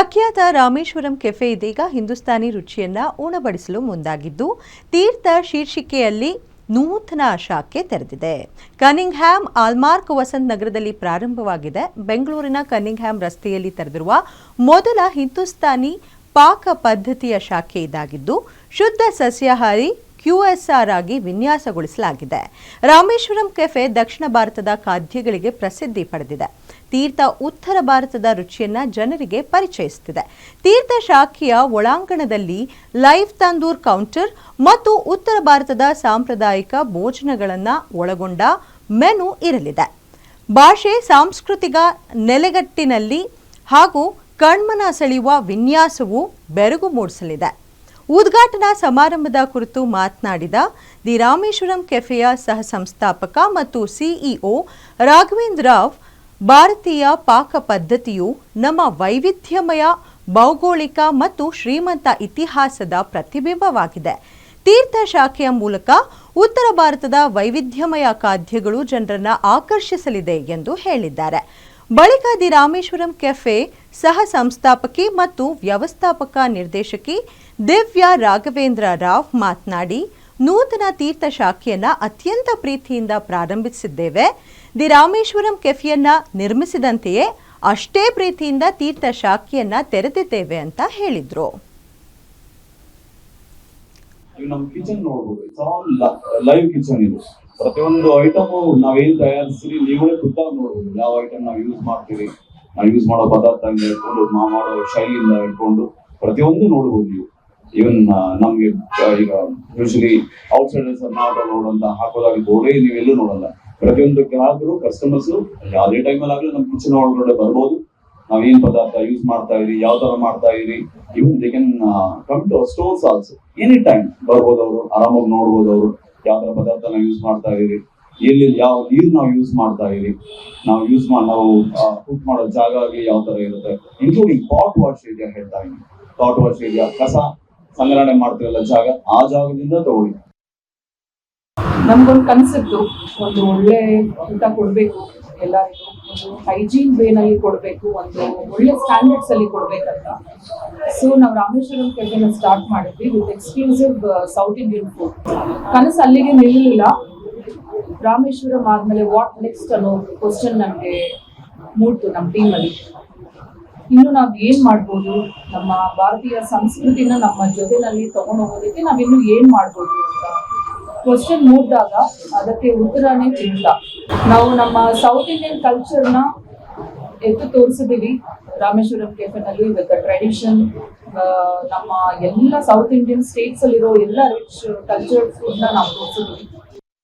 ಪ್ರಖ್ಯಾತ ರಾಮೇಶ್ವರಂ ಕೆಫೆ ಇದೀಗ ಹಿಂದೂಸ್ತಾನಿ ರುಚಿಯನ್ನ ಉಣಬಡಿಸಲು ಮುಂದಾಗಿದ್ದು ತೀರ್ಥ ಶೀರ್ಷಿಕೆಯಲ್ಲಿ ನೂತನ ಶಾಖೆ ತೆರೆದಿದೆ. ಕನಿಂಗ್ಹ್ಯಾಮ್ ಆಲ್ಮಾರ್ಕ್ ವಸಂತ್ ನಗರದಲ್ಲಿ ಪ್ರಾರಂಭವಾಗಿದೆ. ಬೆಂಗಳೂರಿನ ಕನಿಂಗ್ಹ್ಯಾಮ್ ರಸ್ತೆಯಲ್ಲಿ ತೆರೆದಿರುವ ಮೊದಲ ಹಿಂದೂಸ್ತಾನಿ ಪಾಕ ಪದ್ಧತಿಯ ಶಾಖೆ ಇದಾಗಿದ್ದು ಶುದ್ಧ ಸಸ್ಯಾಹಾರಿ QSR ಆಗಿ ವಿನ್ಯಾಸಗೊಳಿಸಲಾಗಿದೆ. ರಾಮೇಶ್ವರಂ ಕೆಫೆ ದಕ್ಷಿಣ ಭಾರತದ ಖಾದ್ಯಗಳಿಗೆ ಪ್ರಸಿದ್ಧಿ ಪಡೆದಿದೆ. ತೀರ್ಥ ಉತ್ತರ ಭಾರತದ ರುಚಿಯನ್ನ ಜನರಿಗೆ ಪರಿಚಯಿಸುತ್ತಿದೆ. ತೀರ್ಥ ಶಾಖೆಯ ಒಳಾಂಗಣದಲ್ಲಿ ಲೈವ್ ತಂದೂರ್ ಕೌಂಟರ್ ಮತ್ತು ಉತ್ತರ ಭಾರತದ ಸಾಂಪ್ರದಾಯಿಕ ಭೋಜನಗಳನ್ನು ಒಳಗೊಂಡ ಮೆನು ಇರಲಿದೆ. ಭಾಷೆ ಸಾಂಸ್ಕೃತಿಕ ನೆಲೆಗಟ್ಟಿನಲ್ಲಿ ಹಾಗೂ ಕಣ್ಮನ ಸೆಳೆಯುವ ವಿನ್ಯಾಸವು ಬೆರಗು ಮೂಡಿಸಲಿದೆ. ಉದ್ಘಾಟನಾ ಸಮಾರಂಭದ ಕುರಿತು ಮಾತನಾಡಿದ ದಿ ರಾಮೇಶ್ವರಂ ಕೆಫೆಯ ಸಹ ಸಂಸ್ಥಾಪಕ ಮತ್ತು ಸಿಇಒ ರಾಘವೇಂದ್ರ ರಾವ್, ಭಾರತೀಯ ಪಾಕ ಪದ್ಧತಿಯು ನಮ್ಮ ವೈವಿಧ್ಯಮಯ ಭೌಗೋಳಿಕ ಮತ್ತು ಶ್ರೀಮಂತ ಇತಿಹಾಸದ ಪ್ರತಿಬಿಂಬವಾಗಿದೆ. ತೀರ್ಥ ಶಾಖೆಯ ಮೂಲಕ ಉತ್ತರ ಭಾರತದ ವೈವಿಧ್ಯಮಯ ಖಾದ್ಯಗಳು ಜನರನ್ನು ಆಕರ್ಷಿಸಲಿದೆ ಎಂದು ಹೇಳಿದ್ದಾರೆ. ಬಳಿಕ ದಿ ರಾಮೇಶ್ವರಂ ಕೆಫೆ ಸಹ ಸಂಸ್ಥಾಪಕಿ ಮತ್ತು ವ್ಯವಸ್ಥಾಪಕ ನಿರ್ದೇಶಕಿ ದಿವ್ಯಾ ರಾಘವೇಂದ್ರ ರಾವ್ ಮಾತನಾಡಿ, ನೂತನ ತೀರ್ಥ ಶಾಖೆಯನ್ನ ಅತ್ಯಂತ ಪ್ರೀತಿಯಿಂದ ಪ್ರಾರಂಭಿಸಿದ್ದೇವೆ. ದಿ ರಾಮೇಶ್ವರಂ ಕೆಫೆಯನ್ನ ನಿರ್ಮಿಸಿದಂತೆಯೇ ಅಷ್ಟೇ ಪ್ರೀತಿಯಿಂದ ತೀರ್ಥ ಶಾಖೆಯನ್ನ ತೆರೆದಿದ್ದೇವೆ ಅಂತ ಹೇಳಿದ್ರು. ನಮ್ಮ ಕಿಚನ್ ನೋಡಬಹುದು, ಇಟ್ಸ್ ಆಲ್ ಲೈವ್ ಕಿಚನ್. ಇದು ಪ್ರತಿಯೊಂದು ಐಟಮ್ ನಾವೇನ್ ತಯಾರಿಸ್ತೀವಿ ನೀವೇ ಖುದ್ದಾಗಿ ನೋಡಬಹುದು. ಯಾವ ಐಟಮ್ ನಾವು ಯೂಸ್ ಮಾಡ್ತೀವಿ, ನಾವು ಯೂಸ್ ಮಾಡೋ ಪದಾರ್ಥದಿಂದ ಇಟ್ಕೊಂಡು ನಾವು ಮಾಡೋ ಶೈಲಿಯಿಂದ ಇಟ್ಕೊಂಡು ಪ್ರತಿಯೊಂದು ನೋಡಬಹುದು ನೀವು. ಈವನ್ ನಮ್ಗೆ ಈಗ ಯೂಶಲಿ ಔಟ್ ಸೈಡರ್ಸ್ ನೋಡುವಂತ ಹಾಕೋದಾಗಿ ಬೋರ್ಡೇ ನೀವೆಲ್ಲೂ ನೋಡಲ್ಲ. ಪ್ರತಿಯೊಂದು ಗ್ರಾಹಕರು ಕಸ್ಟಮರ್ಸ್ ಯಾವುದೇ ಟೈಮಲ್ಲಿ ಆಗಲಿ ನಮ್ಮ ಕಿಚನ್ ಒಳಗಡೆ ಬರ್ಬೋದು. ನಾವೇನ್ ಪದಾರ್ಥ ಯೂಸ್ ಮಾಡ್ತಾ ಇದೀವಿ, ಯಾವ ತರ ಮಾಡ್ತಾ ಇದೀವಿ, even they can come to stores also any time ಬರ್ಬೋದು. ಅವರು ಆರಾಮಾಗಿ ನೋಡ್ಬೋದು ಅವರು ಯಾವ ತರ ಪದಾರ್ಥ ನಾವು ಯೂಸ್ ಮಾಡ್ತಾ ಇದೀವಿ, ಎಲ್ಲಿ ಯಾವ ನೀರು ನಾವು ಯೂಸ್ ಮಾಡ್ತಾ ಇದೀವಿ, ನಾವು ಕುಕ್ ಮಾಡೋ ಜಾಗ ಆಗಲಿ ಯಾವ ತರ ಇರುತ್ತೆ, ಇನ್ಕ್ಲೂಡಿಂಗ್ ಪಾಟ್ ವಾಶ್ ಏರಿಯಾ ಹೇಳ್ತಾ ಇದೀವಿ. ಪಾಟ್ ವಾಶ್ ಏರಿಯಾ, ಕಸ ಸಂಗ್ರಹಣೆ ಮಾಡ್ತಿರಲ್ಲ ಜಾಗ, ಆ ಜಾಗದಿಂದ ತಗೊಳ್ಳಿ. ನಮ್ಗೊಂದು ಕನ್ಸೆಪ್ಟು, ಒಂದು ಒಳ್ಳೆ ಊಟ ಕೊಡಬೇಕು ಎಲ್ಲರಿಗೂ, ಒಂದು ಹೈಜೀನ್ ವೇನಲ್ಲಿ ಕೊಡಬೇಕು, ಒಂದು ಒಳ್ಳೆ ಸ್ಟ್ಯಾಂಡರ್ಡ್ಸ್ ಅಲ್ಲಿ ಕೊಡ್ಬೇಕಂತ. ಸೊ ನಾವು ರಾಮೇಶ್ವರಂ ಕೆಫೆನ ಸ್ಟಾರ್ಟ್ ಮಾಡಿದ್ವಿ with exclusive south Indian food. ಕನಸು ಅಲ್ಲಿಗೆ ನಿಲ್ಲಲಿಲ್ಲ. ರಾಮೇಶ್ವರಂ ಆದ್ಮೇಲೆ ವಾಟ್ ನೆಕ್ಸ್ಟ್ ಅನ್ನೋ ಕ್ವಶನ್ ನಮಗೆ ಮೂಡ್ತು ನಮ್ಮ ಟೀಮಲ್ಲಿ. ಇನ್ನು ನಾವು ಏನ್ ಮಾಡ್ಬೋದು, ನಮ್ಮ ಭಾರತೀಯ ಸಂಸ್ಕೃತಿನ ನಮ್ಮ ಜೊತೆನಲ್ಲಿ ತಗೊಂಡು ಹೋಗೋದಕ್ಕೆ ನಾವಿನ್ನು ಏನ್ ಮಾಡ್ಬೋದು ಅಂತ ಕ್ವಶನ್ ಮೂಡಿದಾಗ ಅದಕ್ಕೆ ಉತ್ತರನೇ ತೀರ್ಥ. ನಾವು ನಮ್ಮ ಸೌತ್ ಇಂಡಿಯನ್ ಕಲ್ಚರ್ನ ಎತ್ತು ತೋರಿಸಿದೀವಿ ರಾಮೇಶ್ವರಂ ಕೆಫೆನಲ್ಲಿ ವಿತ್ ಟ್ರೆಡಿಷನ್. ನಮ್ಮ ಎಲ್ಲ ಸೌತ್ ಇಂಡಿಯನ್ ಸ್ಟೇಟ್ಸ್ ಅಲ್ಲಿರೋ ಎಲ್ಲ ರಿಚ್ ಕಲ್ಚರ್ ಫುಡ್ನ ನಾವು ತೋರಿಸಿದ್ವಿ.